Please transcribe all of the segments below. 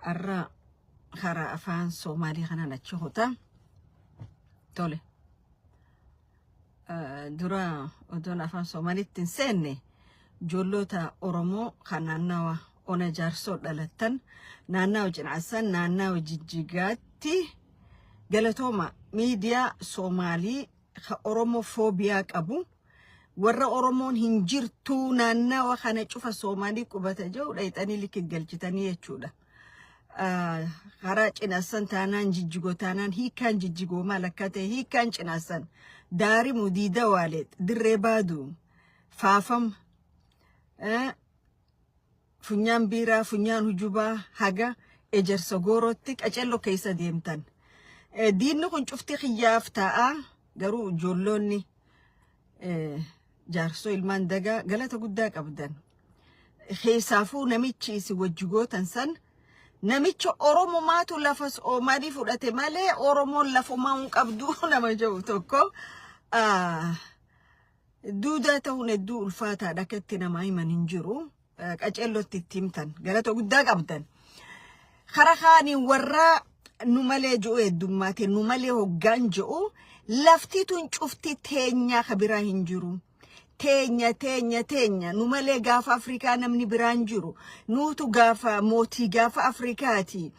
arra khara afaan Somali kana nachuuta tole dura odon afaan Somali tinsenne jollota Oromo kanannawa ona jaarso dhalatan naannawa jinaasan naannawa jijjigaatti galatoma media Somali ka Oromo phobia qabu warra Oromoon hinjirtu naannawa kana cufa Somali qubata jiru dhayxanii likki galchitanii jechuudha. Khara cinaasan taanaan jijjigoo taanaan hiikaan jijjigoo malakkate hiikaan cinaasan daari mudiida waaleet dirree baadu faafam funyaan biiraa funyaan hujubaa haga ejersa goorootti qacello keessa deemtan diinni kun cufti xiyyaaf ta'a garuu joolloonni jaarsoo ilmaan dagaa galata guddaa qabdan keessaafuu namichi isi wajjigootan san namicha Oromo maatu lafa Somali fudhate malee Oromoon lafumaa hin qabdu nama jiru tokko duudaa ta'uun hedduu ulfaataadha akkatti nama himan hin jiru qacellotti itti himtan galata guddaa qabdan khara khaaniin warra nu malee ji'u heddummaate nu malee hoggaan ji'u lafti tun cufti teenya kabiraa hin jiru teenya nu malee gaafa Afrikaa namni biraan jiru nuutu gaafa mootii gaafa Afrikaati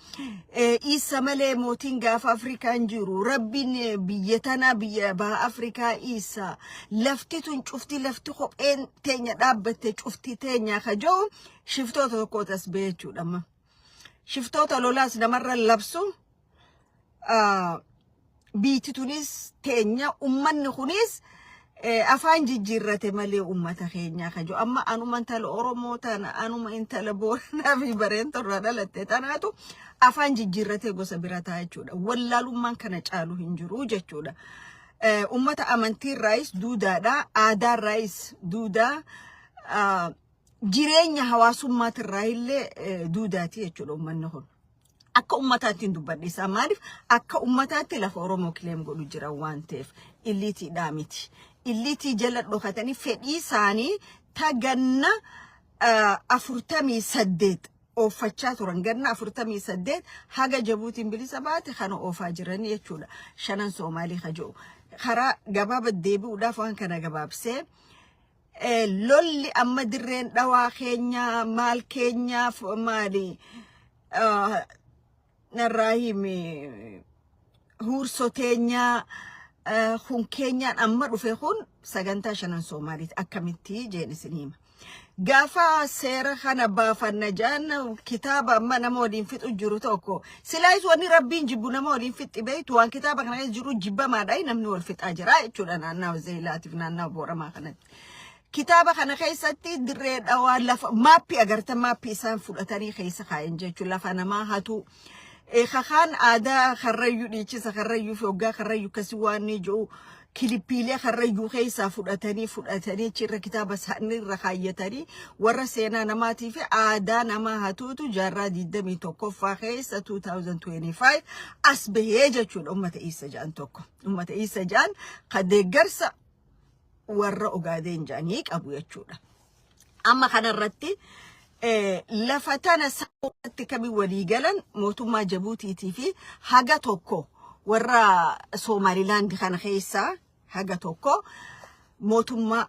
isa malee mootiin gaafa Afrikaan jiru rabbiin biyya tana biyya baha Afrikaa isa lafti tun cufti lafti kopheen teenya dhaabbatte cufti teenya kajoo shiftoota tokko tasbee jechuudha shiftoota lolaas namarra labsu biiti tunis teenya ummanni kunis afaan jijjiirrate malee ummata keenya kajo amma anuma intala Oromoo tana anuma intala Booranaa fi Bareentorraa dhalatte tanaatu afaan jijjiirrate gosa bira ta'a jechuudha wallaalummaan kana caalu hin jiru jechuudha ummata amantii raayis duudaadha aadaa raayis duudaa jireenya hawaasummaatiirraa illee duudaati jechuudha ummanni kun akka ummataatti dubbadhiisa maaliif akka ummataatti lafa Oromoo kileem godhu jira waan ta'eef illiitiidhaa miti illiti jala dhokatanii fedhii isaanii taganna 48 oofachaa turan ganna 48 haga Jabuutiin bilisa baate kana oofaa jiran jechuudha shanan Somaalii kajoo khara gabaaba deebi'uudhaaf waan kana gabaabsee lolli amma dirreen dhawaa keenya maal keenyaaf maali narraahimi huursoteenya kun keenyaan amma dhufe kun sagantaa shanan Somaaliit akkamitti jeen isinima gaafa seera kana baafanna jaan kitaaba amma nama waliin fixu jiru tokko silaayis wani rabbiin jibbu nama waliin fixi beeytu waan kitaaba kana jiru jibbamaadha namni wal fixaa jira jechuudha naannaa Zeelaatiif naannaa Booramaa kanatti kitaaba kana keessatti dirree dhawaa lafa maappi agartan maappi isaan fudhatanii keessa kaa'an jechuudha lafa namaa hatu خان عادا خرّيو ديشي سخرّيو في وجا خرّيو كسواني جو كليبيلي خرّيو خيسا فرأتني شر كتاب سهني رخايتني ورسينا نماتي في عادا نما هاتوتو جرّا دمي توكو فخيسا 2025 أسبهيجة شون أمة إيسا جان توكو أمة إيسا جان قد جرس ورّا قادين جانيك أبو يشونا أما خان الرتي لفتانا ساوات كبي وليجلن موتوما جبوتي تيفي حاجة توكو ورا سوماليلاند خان خيسا حاجة توكو موتوما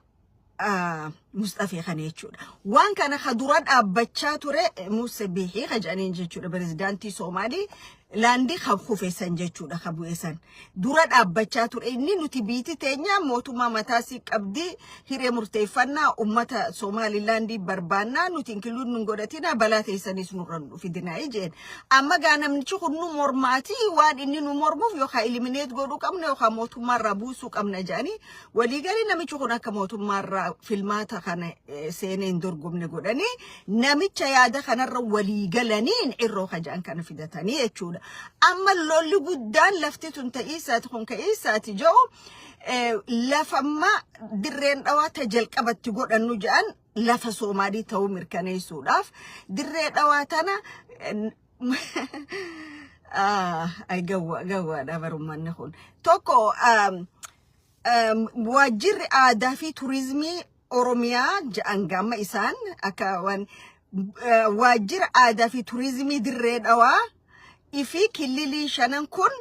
مصطفى خانيتشون وان كان خدوران أبتشاتوري موسبيحي خجانين جتشون بريزدانتي سومالي لاندي خبخوفي سنجتشون خبو إسان دوران أبتشاتور إني نتبيتي تينيا موتوما متاسيك أبدي هيري مرتفانا أمتا سومالي لاندي بربانا نتنكلون ننقودتنا بلاتي سانيس نوران في ديناي جين أما غانا منشوخ نمور ماتي وان إني نمور موف يوخا إليمينيت غورو كامنا يوخا موتوما رابوسو كامنا جاني وليغالي نمشوخنا كموتوما فيلمات خانا سينين درقم نقولاني نميتش يادا خانا روالي غلانين إرو خجان كان في داتاني يتشونا أما اللولي قدان لفتتون تأيسات خون كأيسات جو لفما درين أواتا جلق أبت تقول أنو جان لفا سومالي تو مركاني سولاف درين أواتانا أي قوة دابر من نخون توكو واجر آدا في توريزمي Oromia jaan gama isan akawan waajjira aadaa fi turizimii dirree dhawaa ifi kililii shanan kun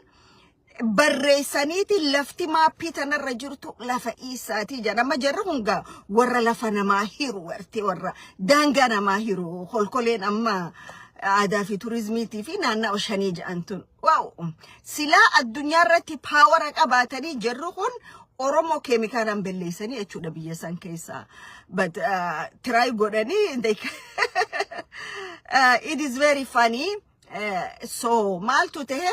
barreessaniiti lafti maappii tanarra jirtu lafa isaati jedhama jarri hungaa warra lafa namaa hiru warti warra daangaa namaa hiru holkoleen amma aadaa fi turizimiitii fi naannoo shanii jedhantun waaw silaa addunyaa irratti paawara qabaatanii jarri kun Oromo keemikaalaan belleessanii jechuudha biyya san keessa but try godhanii it is very funny so maaltu ta'e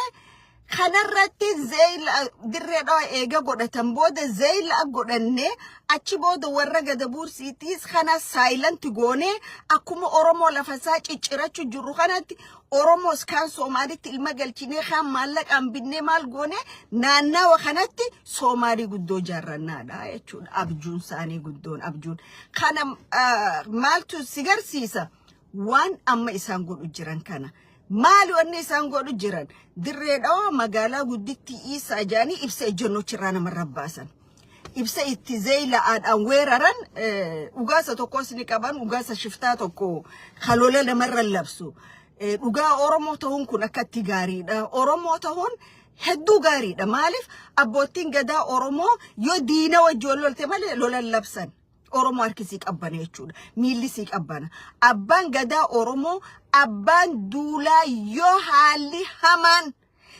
kanarratti zeyla dirree dhawaa eega godhatan booda zeyla godhanne achi booda warra Gadabuursiitiis kana silent goone akkuma Oromoo lafasaa ciccirachu jiru kanatti Oromoos kan Soomaalitti ilma galchine kan maallaqaan binne maal goone naannawa kanatti Soomaalii guddoo jaarrannaadha jechuudha abjuun isaanii guddoon abjuun kana maaltu sigarsiisa waan amma isaan godhu jiran kana maali wanni isaan godhu jiran dirree dhawaa magaalaa gudditti Isaa jaanii ibsa ejjennoo cirraa namarra baasan ibsa itti zeyla aadhaan weeraran ugaasa tokkos ni qaban ugaasa shiftaa tokko khalola namarra labsu dhugaa Oromoo ta'uun kun akkatti gaariidha Oromoo ta'uun hedduu gaariidha maaliif abbootiin gadaa Oromoo yoo diina wajjoon lolte malee lolan labsan Oromoo harkisii qabbana jechuudha miillisii qabbana abbaan gadaa Oromoo abbaan duulaa yoo haalli hamaan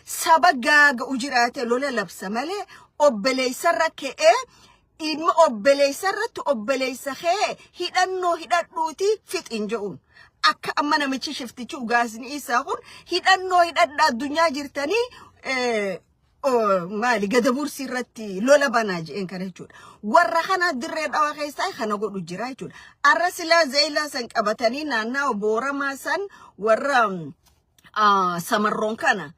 saba gaaga ujiraate lola labsa malee obbeleessarra ka'ee ilma obbeleessarratti obbeleessa ka'ee hidhannoo hidhadhuuti fixin je'uun akka amma namichi shiftichi ugaasni Isaa kun hidhannoo hidhadha addunyaa jirtanii maali Gadabuursi irratti lola banaa je'een kana jechuudha warra kana dirree dhawaa keessaa kana godhu jira jechuudha arra silaa zeylaa san qabatanii naannaa Booramaa san warra Samarroon kana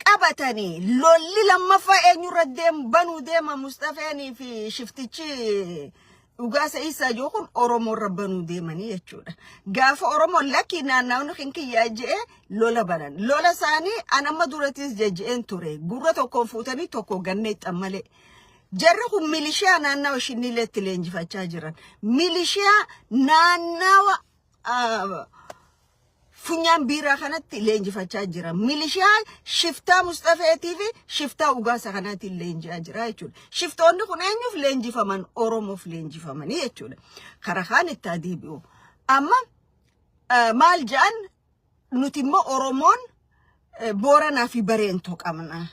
qabatanii lolli lammaffaa eenyurra banuu deema Mustafeenii fi shiftichi ugaasa Isaa jookun Oromoo rabbanuu deemanii jechuudha gaafa Oromoo lakki naannaawni kinkiyyaa je'e lola banan lola isaanii anamma duratis jejjeen ture gurra tokkoon fuutanii tokko ganneexxan malee jarri kun milishiyaa naannaawa shinniileetti leenjifachaa jiran milishiyaa naannaawa funyaan biiraa kanatti leenjifachaa jira milishiyaa shiftaa Mustafeetii fi shiftaa ugaasa kanatti leenjaa jira jechuudha shiftoonni kun eenyuuf leenjifaman Oromoof leenjifamanii jechuudha karaa kaan itti adeebi'u amma maal ja'an nuti immoo Oromoon Booranaa fi Bareentoo qabna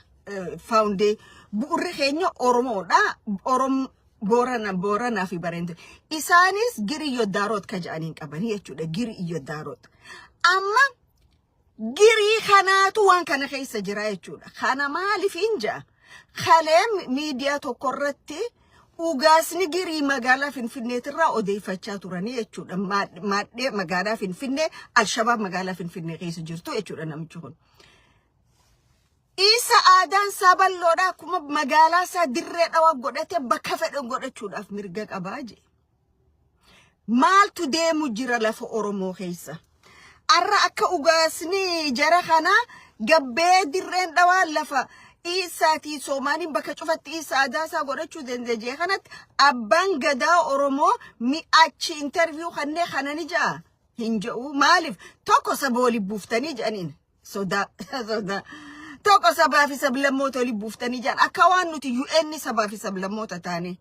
faawundee bu'urri keenya Oromoodha Booranaa fi Bareentoo isaanis giri Iyyodaaroot ka ja'aniin qabanii jechuudha giri Iyyodaaroot amma giri kanaatu waan kana keessa jira jechuudha kana maaliif inja kalee miidiyaa tokko irratti ugaasni giri magaalaa Finfinneetirraa odeeffachaa turanii jechuudha maadhee magaalaa Finfinnee Alshabaab magaalaa Finfinnee keessa jirtu jechuudha namichi kun Isa aadaan saballoodha akkuma magaalaa isaa dirree dhawaa godhate bakka fedhan godhachuudhaaf mirga qabaa je maaltu deemu jira lafa Oromoo keessa arra akka ugaasni jara kana gabbee dirreen dhawaa lafa Isaati Soomaaliin bakka cufatti Isaa aadaa godhachuu danda'e kanatti abbaan gadaa Oromoo mi'achi interview kannee kanani jaa hin je'u maaliif tokko saba wali buuftanii jedhaniin sodaa tokko sabaa fi sablammoota wali buuftanii jaan akka waan nuti UN sabaa fi sablammoota taane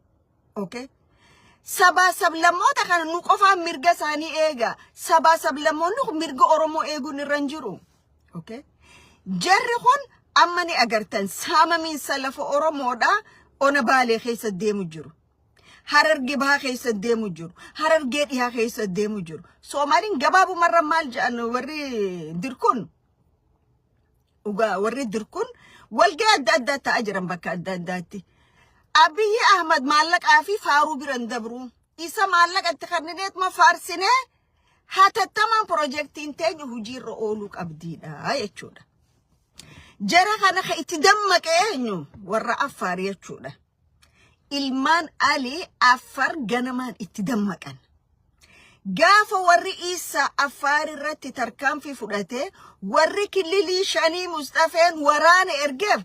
okay sabaa sablammoota kana nu qofaan mirga isaanii eega sabaa sablammoonni mirga Oromoo eeguun irra hin jiru okay jarri kun amma ni agartan saamamiinsa lafa Oromoodha ona Baalee keessa deemu jiru Harargee bahaa keessa deemu jiru Harargee dhiyaa keessa deemu jiru Soomaaliin gabaabumarra maal jedhan warri dirkun warri dirkun walga'ii adda addaa ta'aa jiran bakka adda addaatti Abiyyi Ahmad maallaqaa fi faaruu biran dabru isa maallaqatti kannineetuma faarsinee hatattamaan piroojeektiin teenya hojiirra ooluu qabdiidha jechuudha jara kana ka itti dammaqee eenyu warra Affaar jechuudha ilmaan Ali Affaar ganamaan itti dammaqan gaafa warri Isaa Affaar irratti tarkaanfii fudhate warri kililii shanii Mustafeen waraana ergeef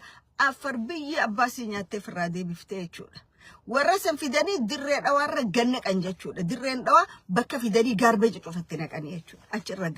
Affaar biyya Abbaasii nyaattee firraa deebiftee jechuudha warra san fidanii dirree dhawaarra ganna kan jechuudha dirreen dhawaa bakka fidanii gaarbeeji cufatti naqanii jechuudha achirra